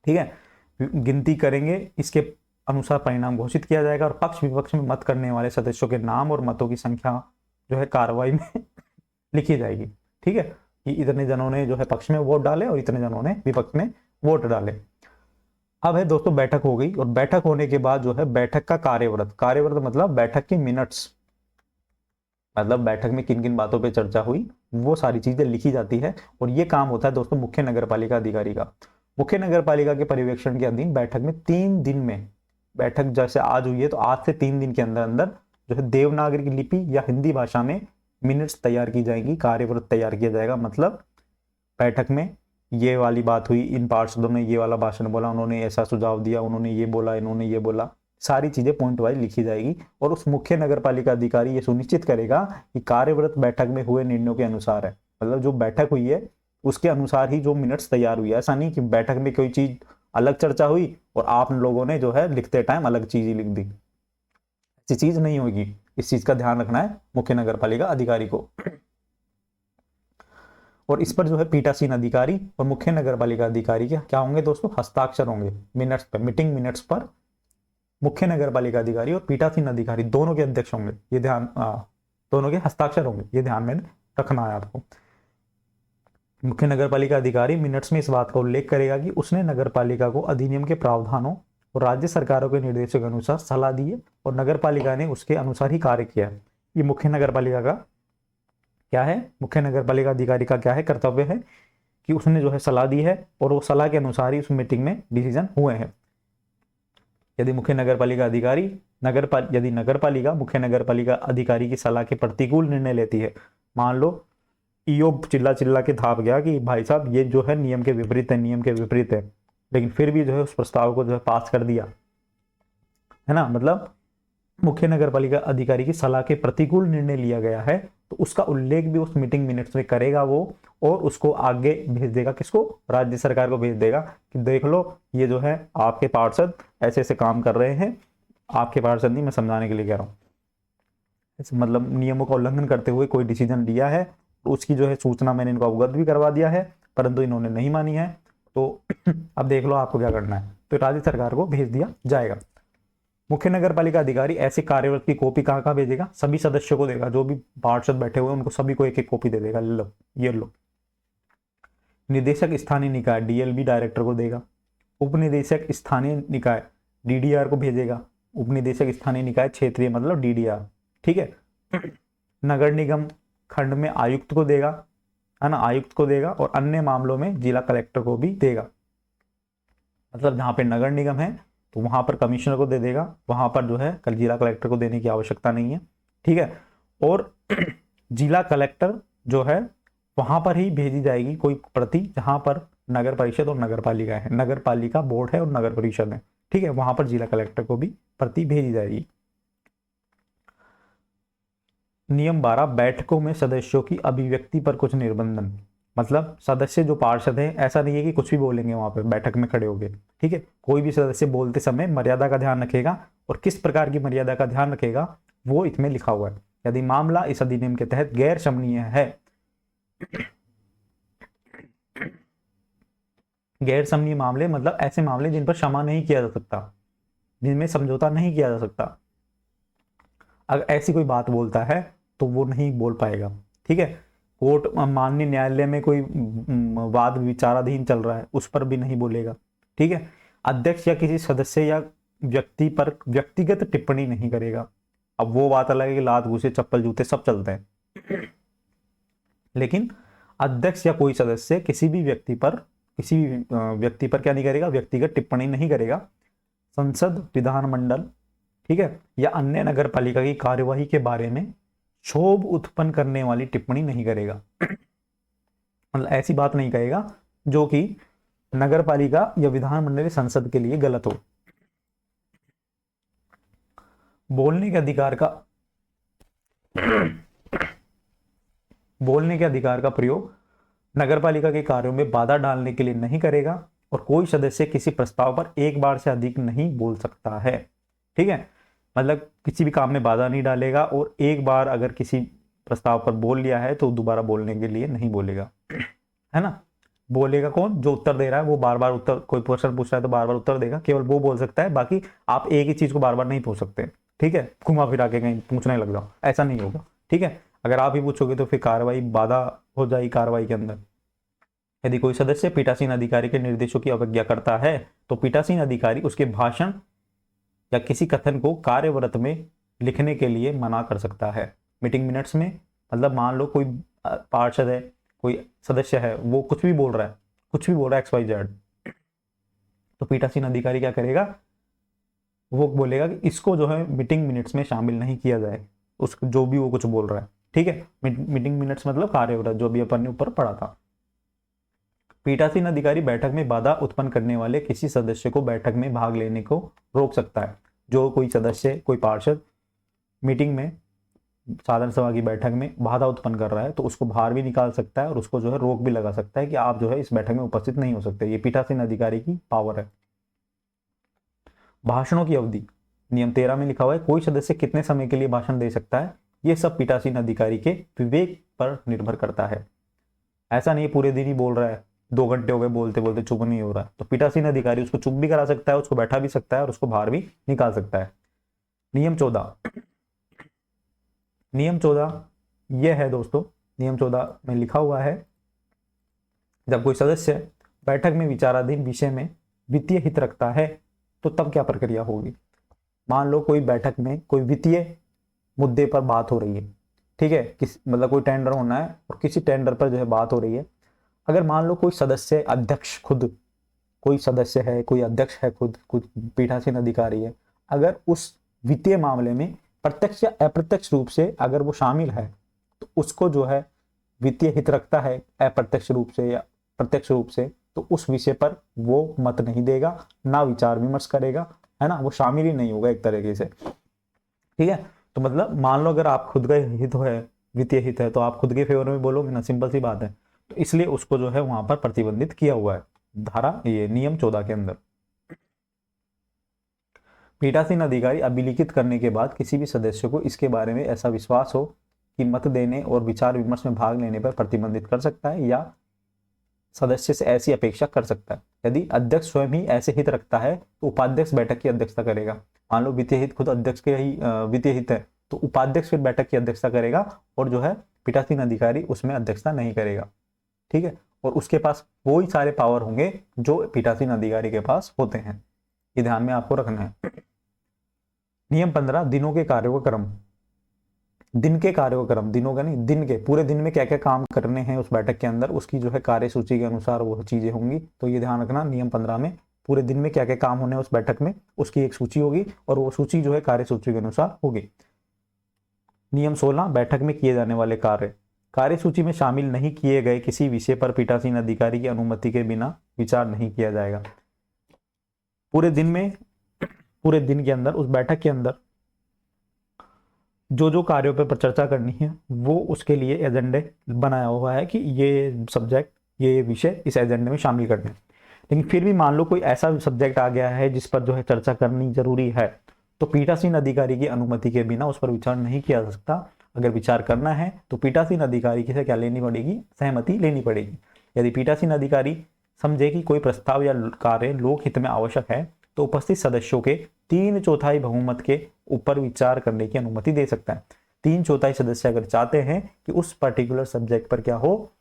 ठीक है, गिनती करेंगे, इसके अनुसार परिणाम घोषित किया जाएगा और पक्ष विपक्ष में मत करने वाले सदस्यों के नाम और मतों की संख्या जो है कार्रवाई में लिखी जाएगी। ठीक है, कि इतने जनों ने जो है पक्ष में वोट डाले और इतने जनों ने विपक्ष में वोट डाले। अब है दोस्तों बैठक हो गई, और बैठक होने के बाद जो है बैठक का कार्यव्रत मतलब बैठक के मिनट्स, मतलब बैठक में किन किन बातों पे चर्चा हुई वो सारी चीजें लिखी जाती है। और ये काम होता है दोस्तों मुख्य नगरपालिका अधिकारी का। मुख्य नगरपालिका के पर्यवेक्षण के अधीन बैठक में 3 दिन में, बैठक जैसे आज हुई है तो आज से 3 दिन के अंदर अंदर जो है देवनागरी लिपि या हिंदी भाषा में मिनट्स तैयार की जाएंगी, कार्यव्रत तैयार किया जाएगा। मतलब बैठक में ये वाली बात हुई, इन पार्षदों ने ये वाला भाषण बोला, उन्होंने ऐसा सुझाव दिया, उन्होंने ये बोला, इन्होंने ये बोला, सारी चीजें पॉइंट वाइज लिखी जाएगी। और उस मुख्य नगरपालिका अधिकारी ये सुनिश्चित करेगा कि कार्यव्रत बैठक में हुए निर्णयों के अनुसार है, मतलब जो बैठक हुई है उसके अनुसार ही जो मिनट्स तैयार हुई है। ऐसा नहीं कि बैठक में कोई चीज अलग चर्चा हुई और आप लोगों ने जो है लिखते टाइम अलग चीज ही लिख दी, ऐसी चीज नहीं होगी। इस चीज का ध्यान रखना है मुख्य नगरपालिका अधिकारी को। और इस पर जो है पीठासीन अधिकारी और मुख्य नगरपालिका अधिकारी के क्या होंगे दोस्तों, हस्ताक्षर होंगे मिनट्स पर, मीटिंग मिनट्स पर मुख्य नगरपालिका अधिकारी और पीठासीन अधिकारी दोनों के अध्यक्ष होंगे, ये ध्यान, दोनों के हस्ताक्षर होंगे, ये ध्यान में रखना है आपको। मुख्य नगरपालिका अधिकारी मिनट्स में इस बात का उल्लेख करेगा कि उसने नगरपालिका को अधिनियम के प्रावधानों और राज्य सरकारों के निर्देशों के अनुसार सलाह दी है और नगरपालिका ने उसके अनुसार ही कार्य किया है। ये मुख्य नगरपालिका का क्या है, मुख्य नगरपालिका अधिकारी का क्या है, कर्तव्य है कि उसने जो है सलाह दी है और वो सलाह के अनुसार ही उस मीटिंग में डिसीजन हुए हैं। यदि मुख्य नगरपालिका अधिकारी यदि नगरपालिका मुख्य नगरपालिका अधिकारी की सलाह के प्रतिकूल निर्णय लेती है, मान लो ईओ चिल्ला चिल्ला के थाप गया कि भाई साहब ये जो है नियम के विपरीत है, नियम के विपरीत है, लेकिन फिर भी जो है उस प्रस्ताव को जो है पास कर दिया है ना, मतलब मुख्य नगरपालिका अधिकारी की सलाह के प्रतिकूल निर्णय लिया गया है, तो उसका उल्लेख भी उस मीटिंग मिनट्स में करेगा वो, और उसको आगे भेज देगा, किसको, राज्य सरकार को भेज देगा कि देख लो ये जो है आपके पार्षद ऐसे ऐसे काम कर रहे हैं, आपके पार्षद नहीं, मैं समझाने के लिए कह रहा हूँ, मतलब नियमों का उल्लंघन करते हुए कोई डिसीजन लिया है, तो उसकी जो है सूचना मैंने इनको अवगत भी करवा दिया है, परंतु इन्होंने नहीं मानी है, तो अब देख लो आपको क्या करना है, तो राज्य सरकार को भेज दिया जाएगा। मुख्य नगरपालिका अधिकारी ऐसे कार्यव्रत की कॉपी कहाँ कहाँ भेजेगा, सभी सदस्यों को देगा, जो भी पार्षद बैठे हुए उनको सभी को एक एक कॉपी दे देगा, लो ये लो। निदेशक स्थानीय निकाय डीएलबी डायरेक्टर को देगा, उपनिदेशक स्थानीय निकाय डीडीआर को भेजेगा, उपनिदेशक स्थानीय निकाय क्षेत्रीय मतलब डीडीआर, ठीक है। नगर निगम खंड में आयुक्त को देगा, है ना, आयुक्त को देगा, और अन्य मामलों में जिला कलेक्टर को भी देगा, मतलब जहां पे नगर निगम है तो वहां पर कमिश्नर को दे देगा, वहां पर जो है कल जिला कलेक्टर को देने की आवश्यकता नहीं है, ठीक है। और जिला कलेक्टर जो है वहां पर ही भेजी जाएगी कोई प्रति जहां पर नगर परिषद और नगर पालिका है, नगर पालिका बोर्ड है और नगर परिषद है, ठीक है, वहां पर जिला कलेक्टर को भी प्रति भेजी जाएगी। नियम 12 बैठकों में सदस्यों की अभिव्यक्ति पर कुछ निर्बंधन, मतलब सदस्य जो पार्षद है ऐसा नहीं है कि कुछ भी बोलेंगे वहां पे बैठक में खड़े होके, ठीक है, कोई भी सदस्य बोलते समय मर्यादा का ध्यान रखेगा, और किस प्रकार की मर्यादा का ध्यान रखेगा वो इसमें लिखा हुआ है। यदि मामला इस अधिनियम के तहत गैर शमनीय है, गैर शमनीय मामले मतलब ऐसे मामले जिन पर क्षमा नहीं किया जा सकता, जिनमें समझौता नहीं किया जा सकता, अगर ऐसी कोई बात बोलता है तो वो नहीं बोल पाएगा, ठीक है। कोर्ट माननीय न्यायालय में कोई वाद विचाराधीन चल रहा है उस पर भी नहीं बोलेगा, ठीक है। अध्यक्ष या किसी सदस्य या व्यक्ति पर व्यक्तिगत टिप्पणी नहीं करेगा। अब वो बात अलग है कि लात घूसे चप्पल जूते सब चलते हैं, लेकिन अध्यक्ष या कोई सदस्य किसी भी व्यक्ति पर क्या नहीं करेगा, व्यक्तिगत टिप्पणी नहीं करेगा। संसद, विधानमंडल, ठीक है, या अन्य नगर पालिका की कार्यवाही के बारे में क्षोभ उत्पन्न करने वाली टिप्पणी नहीं करेगा, मतलब ऐसी बात नहीं कहेगा जो कि नगर पालिका या विधानमंडल या संसद के लिए गलत हो। बोलने के अधिकार का बोलने के अधिकार का प्रयोग नगरपालिका के कार्यों में बाधा डालने के लिए नहीं करेगा और कोई सदस्य किसी प्रस्ताव पर एक बार से अधिक नहीं बोल सकता है। ठीक है, मतलब किसी भी काम में बाधा नहीं डालेगा और एक बार अगर किसी प्रस्ताव पर बोल लिया है तो दोबारा बोलने के लिए नहीं बोलेगा, है ना। बोलेगा कौन? जो उत्तर दे रहा है वो बार बार उत्तर, कोई क्वेश्चन पूछ रहा है तो बार बार उत्तर देगा, केवल वो बोल सकता है, बाकी आप एक ही चीज को बार बार नहीं पूछ सकते। ठीक है, घुमा फिरा के कहीं पूछने लग जाओ, ऐसा नहीं होगा। ठीक है, अगर आप ही पूछोगे तो फिर कार्रवाई, बाधा हो जाएगी कार्रवाई के अंदर। यदि कोई सदस्य पीठासीन अधिकारी के निर्देशों की अवज्ञा करता है तो पीठासीन अधिकारी उसके भाषण या किसी कथन को कार्यव्रत में लिखने के लिए मना कर सकता है। मीटिंग मिनट्स में, मतलब मान लो कोई पार्षद है, कोई सदस्य है, वो कुछ भी बोल रहा है, कुछ भी बोल रहा है XYZ, तो पीठासीन अधिकारी क्या करेगा? वो बोलेगा कि इसको जो है मीटिंग मिनट्स में शामिल नहीं किया जाए, उस जो भी वो कुछ बोल रहा है। ठीक है, मीटिंग मिनट्स मतलब कार्यव्रत, जो भी अपन ने ऊपर पढ़ा था। पीठासीन अधिकारी बैठक में बाधा उत्पन्न करने वाले किसी सदस्य को बैठक में भाग लेने को रोक सकता है। जो कोई सदस्य, कोई पार्षद मीटिंग में, साधारण सभा की बैठक में बाधा उत्पन्न कर रहा है तो उसको बाहर भी निकाल सकता है और उसको जो है रोक भी लगा सकता है कि आप जो है इस बैठक में उपस्थित नहीं हो सकते। ये पीठासीन अधिकारी की पावर है। भाषणों की अवधि नियम 13 में लिखा हुआ है, कोई सदस्य कितने समय के लिए भाषण दे सकता है, ये सब पीठासीन अधिकारी के विवेक पर निर्भर करता है। ऐसा नहीं पूरे दिन ही बोल रहा है, 2 घंटे हो गए बोलते बोलते, चुप नहीं हो रहा है, तो पीठासीन अधिकारी उसको चुप भी करा सकता है, उसको बैठा भी सकता है और उसको बाहर भी निकाल सकता है। नियम 14, नियम 14 यह है दोस्तों, नियम 14 में लिखा हुआ है, जब कोई सदस्य बैठक में विचाराधीन विषय में वित्तीय हित रखता है तो तब क्या प्रक्रिया होगी। मान लो कोई बैठक में कोई वित्तीय मुद्दे पर बात हो रही है, ठीक है, मतलब कोई टेंडर होना है और किसी टेंडर पर जो है बात हो रही है। अगर मान लो कोई सदस्य, अध्यक्ष खुद, कोई सदस्य है, कोई अध्यक्ष है खुद, कुछ पीठासीन अधिकारी है, अगर उस वित्तीय मामले में प्रत्यक्ष या अप्रत्यक्ष रूप से अगर वो शामिल है तो उसको जो है वित्तीय हित रखता है, अप्रत्यक्ष रूप से या प्रत्यक्ष रूप से, तो उस विषय पर वो मत नहीं देगा, ना विचार विमर्श करेगा, है ना, वो शामिल ही नहीं होगा एक तरीके से। ठीक है, तो मतलब मान लो अगर आप खुद का हित है, वित्तीय हित है, तो आप खुद के फेवर में बोलोगे ना, सिंपल सी बात है। तो इसलिए उसको जो है वहां पर प्रतिबंधित किया हुआ है धारा, ये नियम 14 के अंदर। पीठासीन अधिकारी अभिलिखित करने के बाद किसी भी सदस्य को इसके बारे में ऐसा विश्वास हो कि मत देने और विचार विमर्श में भाग लेने पर प्रतिबंधित कर सकता है या सदस्य से ऐसी अपेक्षा कर सकता है। यदि अध्यक्ष स्वयं ही ऐसे हित रखता है तो उपाध्यक्ष बैठक की अध्यक्षता करेगा। मान लो वित्तीय हित खुद अध्यक्ष के ही वित्तीय हित है तो उपाध्यक्ष फिर बैठक की अध्यक्षता करेगा और जो है पीठासीन अधिकारी उसमें अध्यक्षता नहीं करेगा। ठीक है, और उसके पास वही सारे पावर होंगे जो पीठासीन अधिकारी के पास होते हैं, ये ध्यान में आपको रखना है। नियम 15, दिनों के कार्यों का क्रम। दिन के कार्यों का क्रम, दिनों का नहीं, दिन के, पूरे दिन में क्या क्या काम करने हैं उस बैठक के अंदर, उसकी जो है कार्यसूची के अनुसार वो चीजें होंगी। तो ये ध्यान रखना, नियम 15 में पूरे दिन में क्या क्या काम होने हैं उस बैठक में, उसकी एक सूची होगी और वो सूची जो है कार्यसूची के अनुसार होगी। नियम 16, बैठक में किए जाने वाले कार्य। कार्यसूची में शामिल नहीं किए गए किसी विषय पर पीठासीन अधिकारी की अनुमति के बिना विचार नहीं किया जाएगा। पूरे दिन में, पूरे दिन के अंदर, उस बैठक के अंदर जो जो कार्यों पर चर्चा करनी है वो उसके लिए एजेंडे बनाया हुआ है कि ये सब्जेक्ट, ये विषय इस एजेंडे में शामिल करने। लेकिन फिर भी मान लो कोई ऐसा सब्जेक्ट आ गया है जिस पर जो है चर्चा करनी जरूरी है तो पीठासीन अधिकारी की अनुमति के बिना उस पर विचार नहीं किया जा सकता। अगर विचार करना है तो पीठासीन अधिकारी की से क्या लेनी पड़ेगी, सहमति लेनी पड़ेगी। यदि पीठासीन अधिकारी समझे कि कोई प्रस्ताव या कार्य लोकहित में आवश्यक है तो उपस्थित सदस्यों के 3/4 बहुमत के ऊपर विचार करने की अनुमति दे सकता है। 3/4 सदस्य अगर चाहते हैं कि उस पर्टिकुलर सब्जेक्ट पर क्या हो,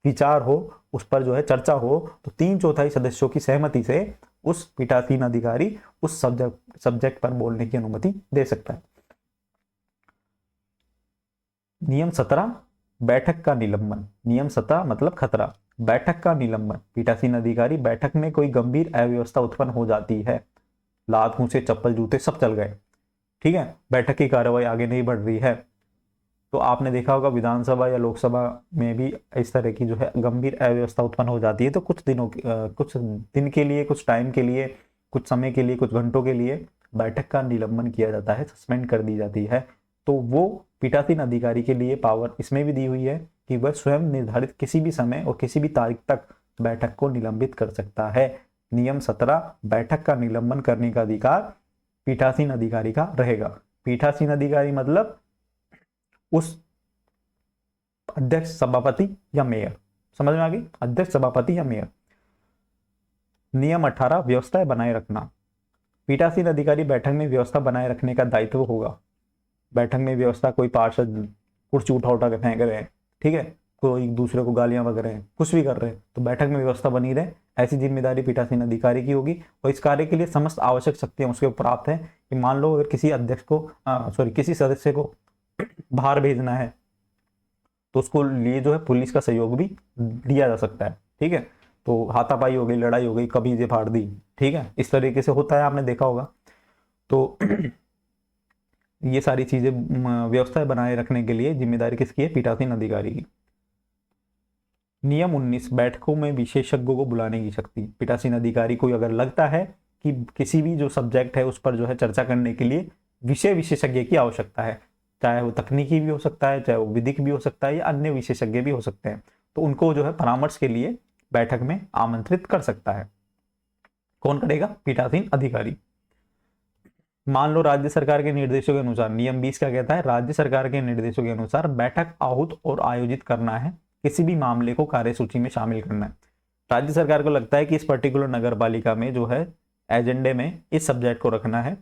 विचार हो, उस पर जो है चर्चा हो, तो 3/4 सदस्यों की सहमति से उस पीठासीन अधिकारी उस सब्जेक्ट पर बोलने की अनुमति दे सकता है। नियम 17, बैठक का निलंबन। नियम 17 मतलब खतरा, बैठक का निलंबन। पीठासीन अधिकारी बैठक में कोई गंभीर अव्यवस्था उत्पन्न हो जाती है, लात घूंसे चप्पल जूते सब चल गए, ठीक है, बैठक की कार्रवाई आगे नहीं बढ़ रही है, तो आपने देखा होगा विधानसभा या लोकसभा में भी इस तरह की जो है गंभीर अव्यवस्था उत्पन्न हो जाती है, तो कुछ दिन के लिए, कुछ टाइम के लिए, कुछ समय के लिए, कुछ घंटों के लिए बैठक का निलंबन किया जाता है, सस्पेंड कर दी जाती है। तो वो पीठासीन अधिकारी के लिए पावर इसमें भी दी हुई है कि वह स्वयं निर्धारित किसी भी समय और किसी भी तारीख तक बैठक को निलंबित कर सकता है। नियम 17, बैठक का निलंबन करने का अधिकार पीठासीन अधिकारी का रहेगा। पीठासीन अधिकारी मतलब उस अध्यक्ष, सभापति या मेयर, समझ में आ गई, अध्यक्ष, सभापति या मेयर। नियम 18, व्यवस्था बनाए रखना। पीठासीन अधिकारी बैठक में व्यवस्था बनाए रखने का दायित्व होगा। बैठक में व्यवस्था, कोई पार्षद कुर्सी उठा के फेंक रहे हैं, ठीक है, कोई दूसरे को गालियां बक रहे हैं, कुछ भी कर रहे हैं, तो बैठक में व्यवस्था बनी रहे, ऐसी जिम्मेदारी पीठासीन अधिकारी की होगी। और इस कार्य के लिए समस्त आवश्यक शक्तियां उसके प्राप्त है कि मान लो अगर किसी अध्यक्ष को किसी सदस्य को बाहर भेजना है तो उसको लिए जो है पुलिस का सहयोग भी दिया जा सकता है, ठीक है। तो हाथापाई हो गई, लड़ाई हो गई, कभी जे फाड़ दी, ठीक है, इस तरीके से होता है, आपने देखा होगा। तो ये सारी चीजें व्यवस्था बनाए रखने के लिए जिम्मेदारी किसकी है? पीठासीन अधिकारी की। नियम 19, बैठकों में विशेषज्ञों को बुलाने की शक्ति। पीठासीन अधिकारी को अगर लगता है कि किसी भी जो सब्जेक्ट है उस पर जो है चर्चा करने के लिए विषय विशेषज्ञ की आवश्यकता है, चाहे वो तकनीकी भी हो सकता है, चाहे वो विधिक भी हो सकता है, या अन्य विशेषज्ञ भी हो सकते हैं, तो उनको जो है परामर्श के लिए बैठक में आमंत्रित कर सकता है। कौन करेगा? पीठासीन अधिकारी। मान लो राज्य सरकार के निर्देशों के अनुसार, नियम 20 क्या कहता है? राज्य सरकार के निर्देशों के अनुसार बैठक आहूत और आयोजित करना है, किसी भी मामले को कार्यसूची में शामिल करना है। राज्य सरकार को लगता है कि इस पर्टिकुलर नगर पालिका में जो है एजेंडे में इस सब्जेक्ट को रखना है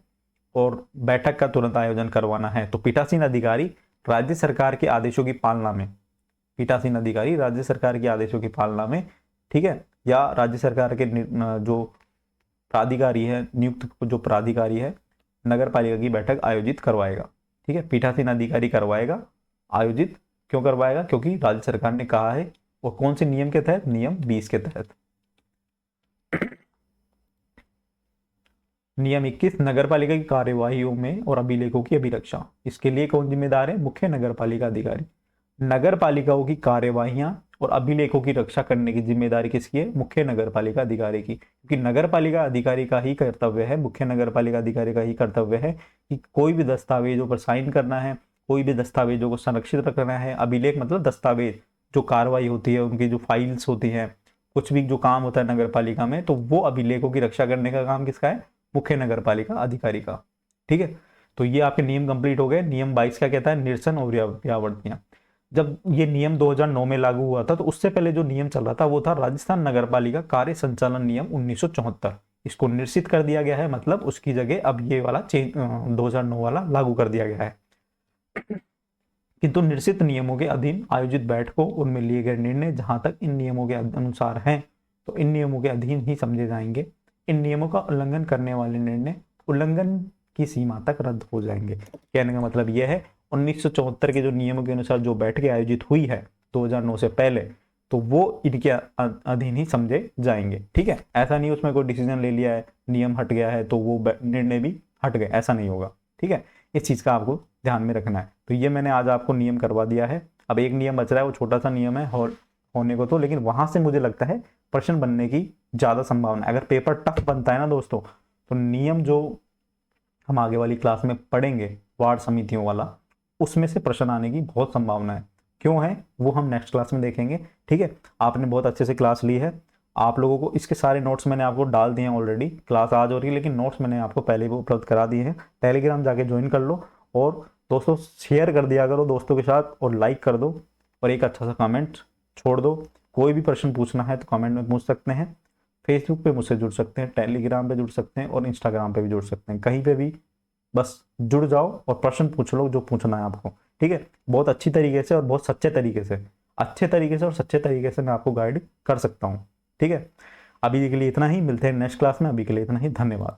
और बैठक का तुरंत आयोजन करवाना है, तो पीठासीन अधिकारी राज्य सरकार के आदेशों की पालना में, पीठासीन अधिकारी राज्य सरकार के आदेशों की पालना में, ठीक है, या राज्य सरकार के जो प्राधिकारी है, नियुक्त जो प्राधिकारी है, नगर पालिका की बैठक आयोजित करवाएगा, ठीक है। पीठासीन अधिकारी करवाएगा, आयोजित क्यों करवाएगा? क्योंकि राज्य सरकार ने कहा है। और कौन से नियम के तहत? नियम 20 के तहत। नियम 21, नगर पालिका की कार्यवाहियों में और अभिलेखों की अभिरक्षा। इसके लिए कौन जिम्मेदार है? मुख्य नगर पालिका अधिकारी। नगर पालिकाओं की कार्यवाहियां और अभिलेखों की रक्षा करने की जिम्मेदारी किसकी है? मुख्य नगर पालिका अधिकारी की। क्योंकि नगर पालिका अधिकारी का ही कर्तव्य है, मुख्य नगर पालिका अधिकारी का ही कर्तव्य है कि कोई भी दस्तावेजों पर साइन करना है, कोई भी दस्तावेजों को संरक्षित रखना है। अभिलेख मतलब दस्तावेज, जो कार्रवाई होती है, उनकी जो फाइल्स होती हैं, कुछ भी जो काम होता है नगर पालिका में, तो वो अभिलेखों की रक्षा करने का काम किसका है? मुख्य नगर पालिका अधिकारी का, ठीक है। तो ये आपके नियम कंप्लीट हो गए। नियम 22 क्या कहता है? निरसन और व्यावर्तियां। जब ये नियम 2009 में लागू हुआ था, तो उससे पहले जो नियम चल रहा था वो था राजस्थान नगर पालिका कार्य संचालन नियम 1974। इसको निरसित कर दिया गया है, मतलब उसकी जगह अब ये वाला 2009 वाला लागू कर दिया गया है। किंतु निश्चित नियमों के अधीन आयोजित बैठकों, उनमें लिए गए निर्णय जहां तक इन नियमों के अनुसार हैं, तो इन नियमों के अधीन ही समझे जाएंगे। इन नियमों का उल्लंघन करने वाले निर्णय उल्लंघन की सीमा तक रद्द हो जाएंगे। कहने का मतलब यह है 1974 के जो नियमों के अनुसार जो बैठकें आयोजित हुई है 2009 से पहले, तो वो इनके अधीन ही समझे जाएंगे, ठीक है। ऐसा नहीं उसमें कोई डिसीजन ले लिया है, नियम हट गया है तो वो निर्णय भी हट गए, ऐसा नहीं होगा, ठीक है। इस चीज का आपको ध्यान में रखना है। तो ये मैंने आज आपको नियम करवा दिया है। अब एक नियम बच रहा है, वो छोटा सा नियम है होने को तो, लेकिन वहां से मुझे लगता है प्रश्न बनने की ज्यादा संभावना है। अगर पेपर टफ बनता है ना दोस्तों, तो नियम जो हम आगे वाली क्लास में पढ़ेंगे वार्ड समितियों वाला, उसमें से प्रश्न आने की बहुत संभावना है। क्यों है वो हम नेक्स्ट क्लास में देखेंगे, ठीक है। आपने बहुत अच्छे से क्लास ली है, आप लोगों को इसके सारे नोट्स मैंने आपको डाल दिए हैं ऑलरेडी। क्लास आज हो रही है लेकिन नोट्स मैंने आपको पहले भी उपलब्ध करा दिए हैं। टेलीग्राम जाके ज्वाइन कर लो और दोस्तों शेयर कर दिया करो दोस्तों के साथ, और लाइक कर दो और एक अच्छा सा कमेंट छोड़ दो। कोई भी प्रश्न पूछना है तो कमेंट में पूछ सकते हैं। फेसबुक पे मुझसे जुड़ सकते हैं, टेलीग्राम पे जुड़ सकते हैं और इंस्टाग्राम पे भी जुड़ सकते हैं। कहीं पे भी बस जुड़ जाओ और प्रश्न पूछ लो जो पूछना है आपको, ठीक है। बहुत अच्छी तरीके से और बहुत सच्चे तरीके से, अच्छे तरीके से और सच्चे तरीके से मैं आपको गाइड कर सकता हूँ, ठीक है। अभी के लिए इतना ही, मिलते हैं नेक्स्ट क्लास में। अभी के लिए इतना ही, धन्यवाद।